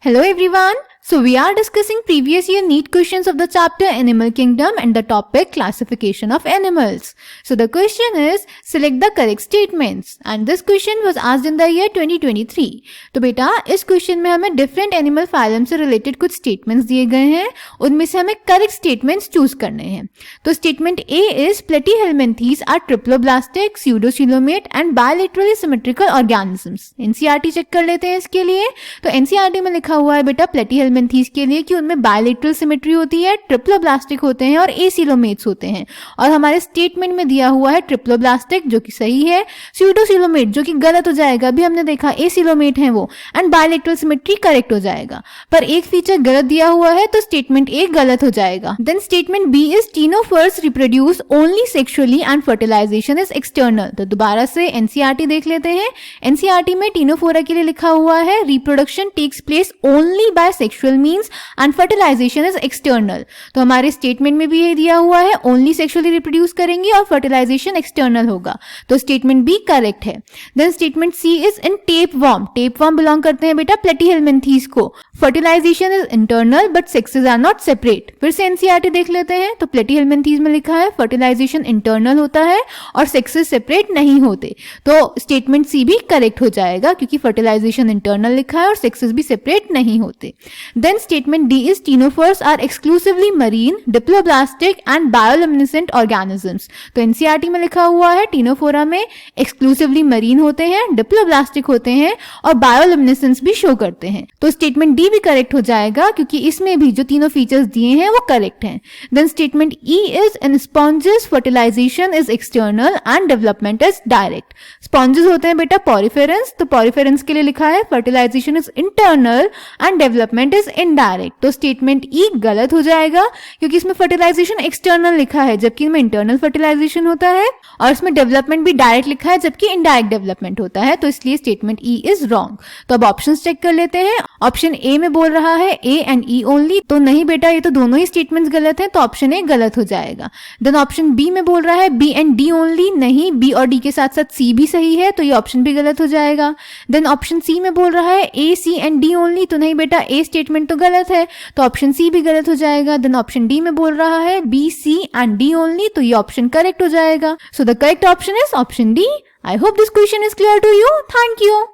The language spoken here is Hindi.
Hello everyone. So we are discussing previous year NEET questions of the chapter Animal Kingdom and the topic classification of animals. So the question is select the correct statements and this question was asked in the year 2023. तो बेटा इस क्वेश्चन में हमें डिफरेंट एनिमल फाइलम से रिलेटेड कुछ स्टेटमेंट्स दिए गए हैं, उनमें से हमें करेक्ट स्टेटमेंट्स चूज करने हैं. तो statement A is platyhelminthes are triploblastic, pseudocoelomate and bilaterally symmetrical organisms. NCERT check कर लेते हैं इसके लिए. तो एनसीईआरटी में लिखा हुआ है बेटा प्लेटीहेलमिन्थीज के लिए कि उनमें बायलेटरल सिमेट्री होती है, ट्रिप्लोब्लास्टिक होते हैं और एसिलोमेट्स होते हैं. और हमारे स्टेटमेंट में दिया हुआ है ट्रिप्लोब्लास्टिक जो कि सही है, स्यूडोसीलोमेट जो कि गलत हो जाएगा, अभी हमने देखा एसिलोमेट है वो, एंड बायलेटरल सिमेट्री करेक्ट हो जाएगा. पर एक फीचर गलत दिया हुआ है तो स्टेटमेंट ए गलत हो जाएगा. Then statement B is ctenophores reproduce only sexually and fertilisation is external. तो दोबारा से एनसीईआरटी देख लेते हैं. एनसीईआरटी में टीनोफोरा के लिए लिखा हुआ है reproduction takes place only by sexual means and fertilisation is external. तो हमारे स्टेटमेंट में भी ये दिया हुआ है ओनली सेक्सुअली रिप्रोड्यूस करेंगे और फर्टिलाइजेशन एक्सटर्नल होगा. तो स्टेटमेंट बी करेक्ट है. Then statement C is in tapeworm. Tapeworm belong करते हैं बेटा प्लेटीहेलमिन्थीज को. Fertilization is internal but sexes are not separate. फिर से एनसीईआरटी देख लेते हैं. तो प्लेटीहेलमिन्थीज में लिखा है फर्टिलाइजेशन इंटरनल होता है और सेक्सेस सेपरेट नहीं होते. तो स्टेटमेंट सी भी करेक्ट हो जाएगा क्योंकि फर्टिलाइजेशन इंटरनल लिखा है और सेक्सेस भी सेपरेट नहीं होते. Then statement D is ctenophores are exclusively marine, diploblastic and bioluminescent organisms. तो NCERT में लिखा हुआ है टीनोफोरा में exclusively marine होते हैं, diploblastic होते हैं और bioluminescence भी शो करते हैं. तो स्टेटमेंट D भी करेक्ट हो जाएगा क्योंकि इसमें भी जो तीनों फीचर्स दिए हैं वो करेक्ट हैं. Then statement E is in sponges fertilization is external and development is direct. Sponges होते हैं बेटा poriferans. तो poriferans के लिए लिखा है fertilization is internal and development is indirect. तो स्टेटमेंट ई गलत हो जाएगा क्योंकि इसमें फर्टिलाइजेशन एक्सटर्नल लिखा है जबकि इसमें इंटरनल फर्टिलाइजेशन होता है और इसमें डेवलपमेंट भी डायरेक्ट लिखा है जबकि इनडायरेक्ट डेवलपमेंट होता है. तो इसलिए स्टेटमेंट ई इज रॉन्ग. तो अब ऑप्शंस चेक कर लेते हैं. ऑप्शन ए में बोल रहा है ए एंड ई ओनली. तो नहीं बेटा ये तो दोनों ही स्टेटमेंट्स गलत हैं, तो ऑप्शन ए गलत हो जाएगा. देन ऑप्शन बी में बोल रहा है बी एंड डी ओनली. नहीं, बी और डी के साथ साथ सी भी सही है, तो ये ऑप्शन भी गलत हो जाएगा. देन ऑप्शन सी में बोल रहा है ए सी एंड डी ओनली. तो नहीं बेटा ए स्टेटमेंट तो गलत है, तो ऑप्शन सी भी गलत हो जाएगा. देन ऑप्शन डी में बोल रहा है B C and D only. तो ये ऑप्शन करेक्ट हो जाएगा. So the correct option is option D. I hope this question is clear to you. Thank you.